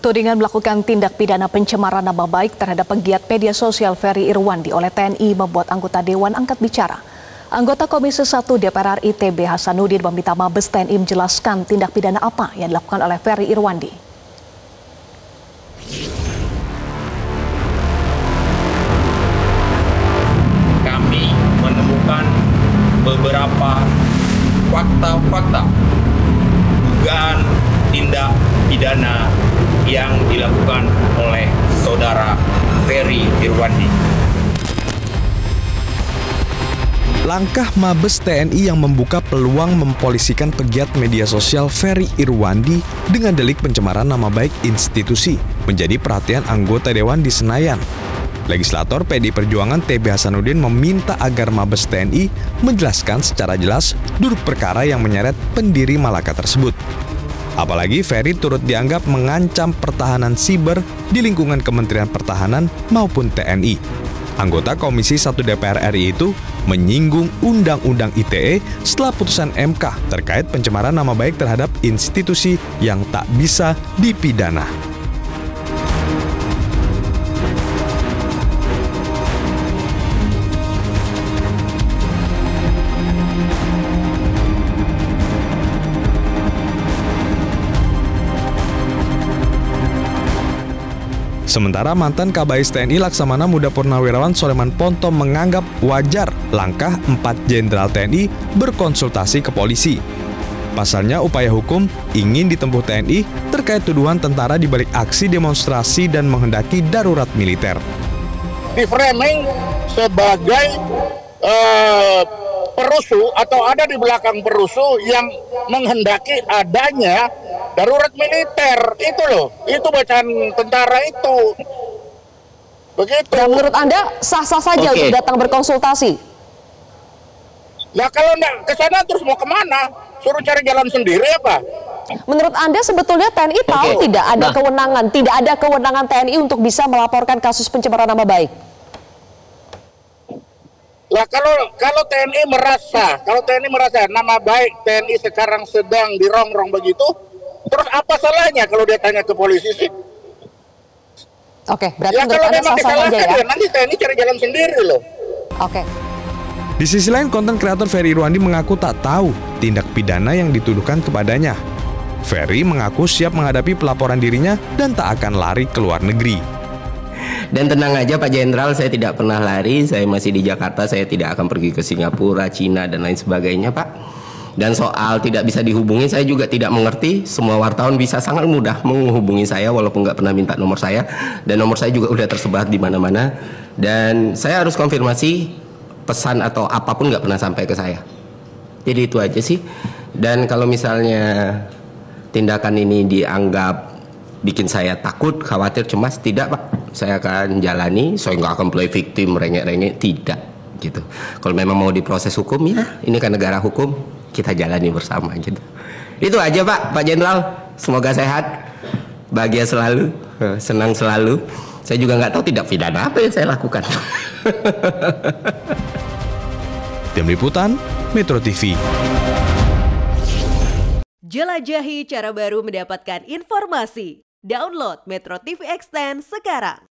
Tudingan melakukan tindak pidana pencemaran nama baik terhadap penggiat media sosial Ferry Irwandi oleh TNI membuat anggota Dewan angkat bicara. Anggota Komisi 1 DPR RI TB Hasanuddin meminta Mabes TNI menjelaskan tindak pidana apa yang dilakukan oleh Ferry Irwandi. Kami menemukan beberapa fakta-fakta dugaan tindak pidana yang dilakukan oleh saudara Ferry Irwandi. Langkah Mabes TNI yang membuka peluang mempolisikan pegiat media sosial Ferry Irwandi dengan delik pencemaran nama baik institusi menjadi perhatian anggota Dewan di Senayan. Legislator PDI Perjuangan TB Hasanuddin meminta agar Mabes TNI menjelaskan secara jelas duduk perkara yang menyeret pendiri Malaka tersebut. Apalagi Ferry turut dianggap mengancam pertahanan siber di lingkungan Kementerian Pertahanan maupun TNI. Anggota Komisi 1 DPR RI itu menyinggung Undang-Undang ITE setelah putusan MK terkait pencemaran nama baik terhadap institusi yang tak bisa dipidana. Sementara mantan Kabais TNI Laksamana Muda Purnawirawan Soleman Ponto menganggap wajar langkah 4 Jenderal TNI berkonsultasi ke polisi. Pasalnya upaya hukum ingin ditempuh TNI terkait tuduhan tentara di balik aksi demonstrasi dan menghendaki darurat militer. Di framing sebagai perusuh atau ada di belakang perusuh yang menghendaki adanya darurat militer, itu loh, itu bacaan tentara itu. Begitu. Dan menurut Anda sah-sah saja untuk datang berkonsultasi? Nah kalau nggak ke sana terus mau kemana? Suruh cari jalan sendiri apa? Menurut Anda sebetulnya TNI tahu tidak ada kewenangan TNI untuk bisa melaporkan kasus pencemaran nama baik? Lah kalau TNI merasa nama baik TNI sekarang sedang dirongrong begitu, terus apa salahnya kalau dia tanya ke polisi sih? Oke, berarti ya kalau memang disalahkan ya nanti TNI cari jalan sendiri loh. Oke. Di sisi lain, konten kreator Ferry Irwandi mengaku tak tahu tindak pidana yang dituduhkan kepadanya. Ferry mengaku siap menghadapi pelaporan dirinya dan tak akan lari ke luar negeri. Dan tenang aja Pak Jenderal, saya tidak pernah lari, saya masih di Jakarta, saya tidak akan pergi ke Singapura, Cina, dan lain sebagainya Pak. Dan soal tidak bisa dihubungi, saya juga tidak mengerti. Semua wartawan bisa sangat mudah menghubungi saya walaupun nggak pernah minta nomor saya. Dan nomor saya juga udah tersebar di mana-mana. Dan saya harus konfirmasi pesan atau apapun nggak pernah sampai ke saya. Jadi itu aja sih. Dan kalau misalnya tindakan ini dianggap bikin saya takut, khawatir, cemas, tidak Pak. Saya akan jalani, saya nggak akan play victim, rengek-rengek, tidak gitu. Kalau memang mau diproses hukum, ya ini kan negara hukum, kita jalani bersama gitu. Itu aja Pak Jenderal, semoga sehat, bahagia selalu, senang selalu. Saya juga nggak tahu tindak pidana apa yang saya lakukan. Tim Liputan, Metro TV. Jelajahi cara baru mendapatkan informasi. Download Metro TV Extend sekarang.